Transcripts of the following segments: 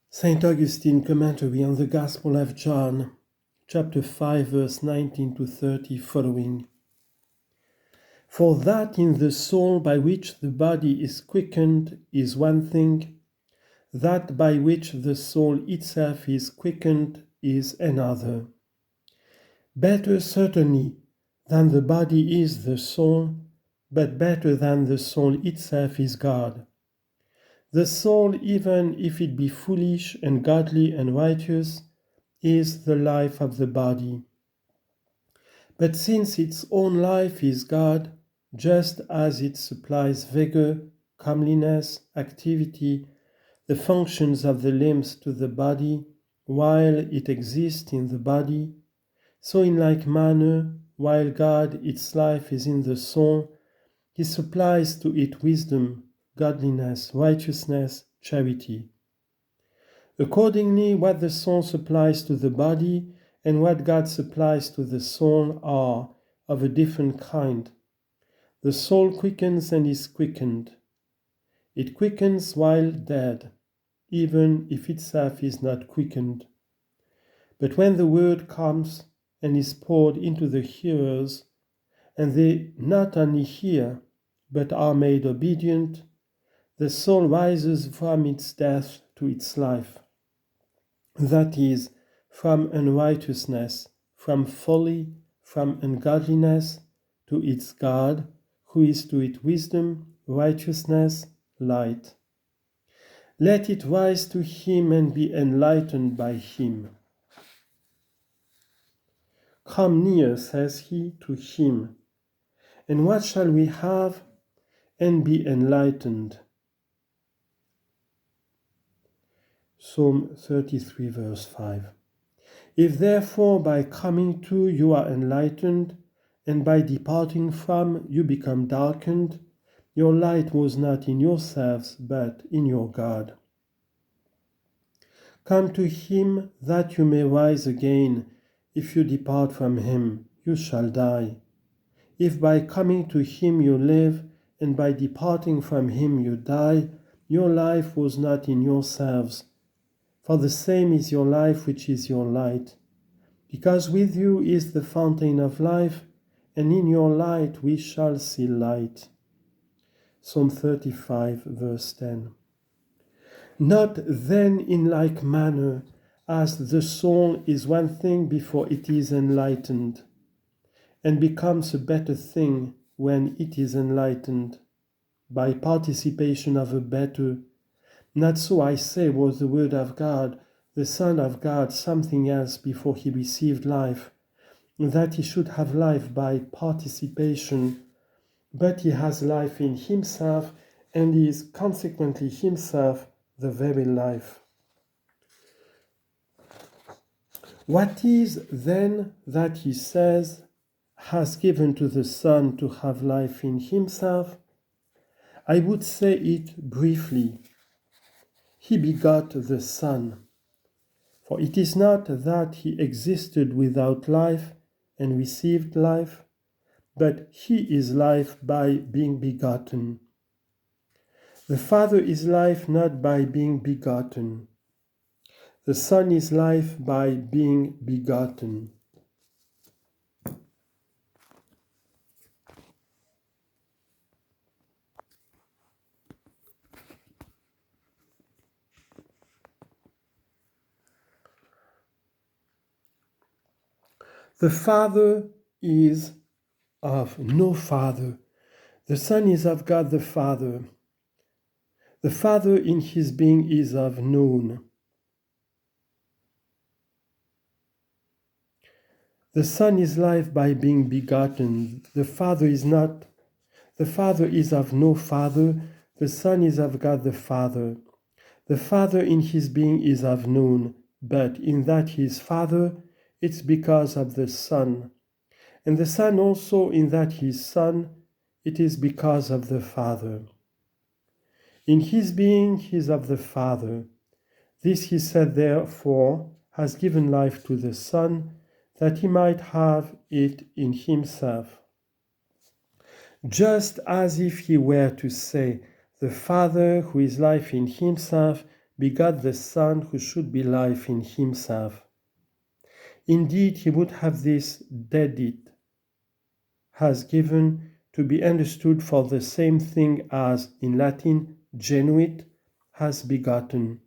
St. Augustine commentary on the Gospel of John, chapter 5, verse 19 to 30 following. For that in the soul by which the body is quickened is one thing, that by which the soul itself is quickened is another. Better certainly than the body is the soul, but better than the soul itself is God. The soul, even if it be foolish and godly and righteous, is the life of the body. But since its own life is God, just as it supplies vigor, comeliness, activity, the functions of the limbs to the body, while it exists in the body, so in like manner, while God its life is in the soul, he supplies to it wisdom, godliness, righteousness, charity. Accordingly, what the soul supplies to the body and what God supplies to the soul are of a different kind. The soul quickens and is quickened. It quickens while dead, even if itself is not quickened. But when the word comes and is poured into the hearers, and they not only hear, but are made obedient, the soul rises from its death to its life. That is, from unrighteousness, from folly, from ungodliness, to its God, who is to it wisdom, righteousness, light. Let it rise to him and be enlightened by him. Come near, says he, to him. And what shall we have? And be enlightened. Psalm 33, verse 5. If therefore by coming to you are enlightened, and by departing from you become darkened, your light was not in yourselves, but in your God. Come to him that you may rise again. If you depart from him, you shall die. If by coming to him you live, and by departing from him you die, your life was not in yourselves. For the same is your life which is your light. Because with you is the fountain of life, and in your light we shall see light. Psalm 35, verse 10. Not then in like manner, as the soul is one thing before it is enlightened, and becomes a better thing when it is enlightened, by participation of a better. Not so, I say, was the Word of God, the Son of God, something else before he received life, that he should have life by participation, but he has life in himself, and is consequently himself the very life. What is then that he says has given to the Son to have life in himself? I would say it briefly. He begot the Son. For it is not that he existed without life and received life, but he is life by being begotten. The Father is life not by being begotten. The Son is life by being begotten. The Father is of no Father. The Son is of God the Father. The Father in his being is of none. The Son is life by being begotten. The Father is of no Father. The Son is of God the Father. The Father in his being is of none, but in that he is Father, it's because of the Son. And the Son also in that he is Son, it is because of the Father. In his being he is of the Father. This he said therefore has given life to the Son, that he might have it in himself. Just as if he were to say, the Father who is life in himself begot the Son who should be life in himself. Indeed, he would have this dedit, has given, to be understood for the same thing as, in Latin, genuit, has begotten.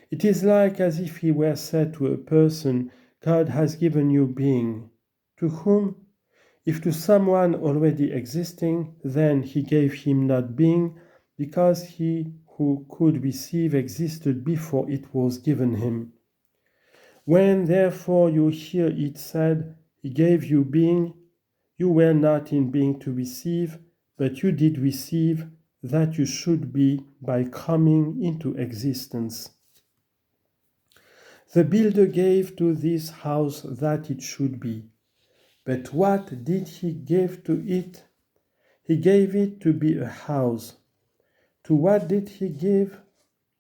It is like as if he were said to a person, God has given you being. To whom? If to someone already existing, then he gave him not being, because he who could receive existed before it was given him. When therefore you hear it said, he gave you being, you were not in being to receive, but you did receive that you should be by coming into existence. The builder gave to this house that it should be. But what did he give to it? He gave it to be a house. To what did he give?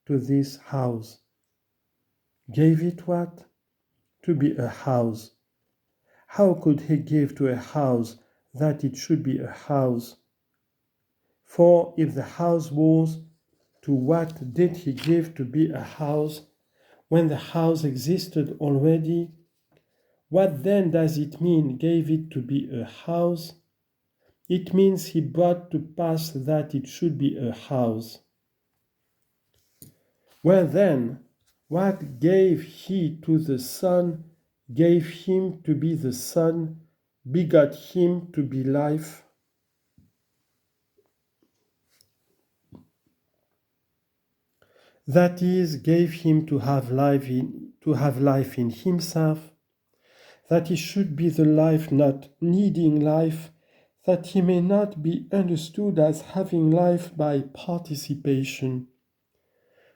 To this house. Gave it what? To be a house. How could he give to a house that it should be a house? For if the house was, to what did he give to be a house when the house existed already? What then does it mean, gave it to be a house? It means he brought to pass that it should be a house. Well then, what gave he to the Son, gave him to be the Son, begot him to be life? That is, gave him to have life in himself, that he should be the life not needing life, that he may not be understood as having life by participation.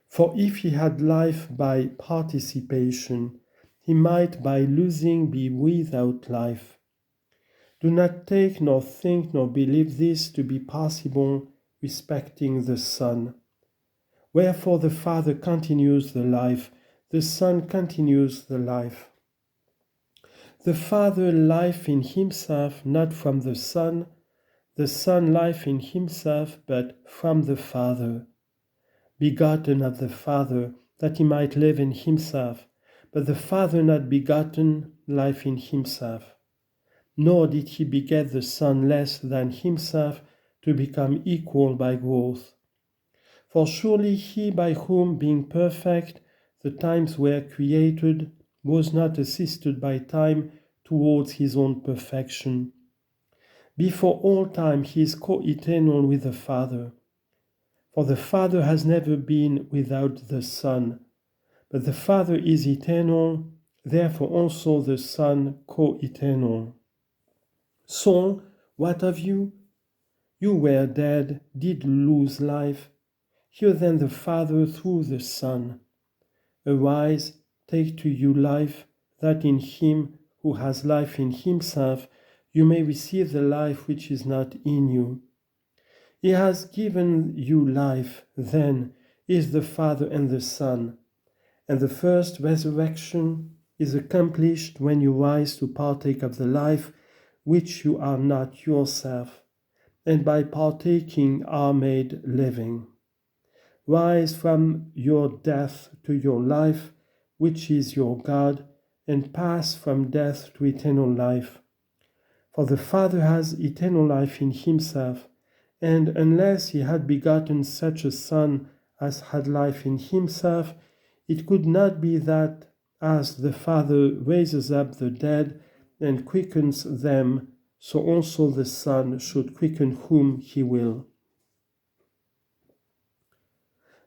For if he had life by participation, he might by losing be without life. Do not take nor think nor believe this to be possible respecting the Son. Wherefore the Father continues the life, the Son continues the life. The Father life in himself, not from the Son life in himself, but from the Father. Begotten of the Father, that he might live in himself, but the Father not begotten, life in himself. Nor did he beget the Son less than himself, to become equal by growth. For surely he by whom, being perfect, the times were created, was not assisted by time towards his own perfection. Before all time he is co-eternal with the Father. For the Father has never been without the Son, but the Father is eternal, therefore also the Son co-eternal. So, what of you? You were dead, did lose life. Hear then the Father through the Son. Arise, take to you life, that in him who has life in himself you may receive the life which is not in you. He has given you life, then, is the Father and the Son, and the first resurrection is accomplished when you rise to partake of the life which you are not yourself, and by partaking are made living. Rise from your death to your life, which is your God, and pass from death to eternal life. For the Father has eternal life in himself, and unless he had begotten such a Son as had life in himself, it could not be that, as the Father raises up the dead and quickens them, so also the Son should quicken whom he will.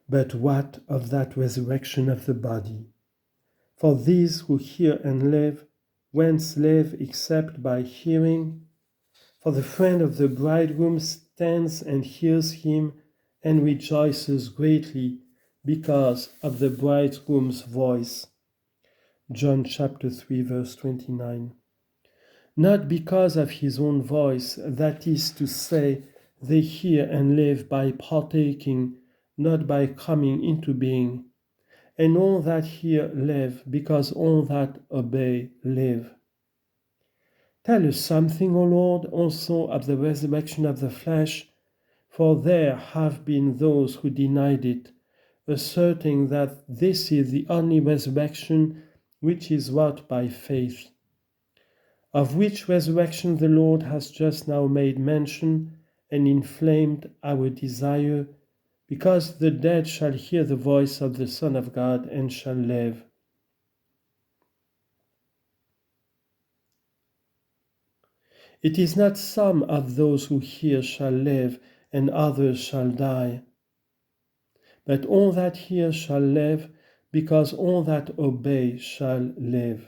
But what of that resurrection of the body? For these who hear and live, whence live except by hearing? For the friend of the bridegroom stands and hears him, and rejoices greatly because of the bridegroom's voice. John chapter 3, verse 29. Not because of his own voice, that is to say, they hear and live by partaking, not by coming into being. And all that hear live, because all that obey live. Tell us something, O Lord, also of the resurrection of the flesh, for there have been those who denied it, asserting that this is the only resurrection which is wrought by faith, of which resurrection the Lord has just now made mention and inflamed our desire, because the dead shall hear the voice of the Son of God and shall live. It is not some of those who hear shall live and others shall die, but all that hear shall live, because all that obey shall live.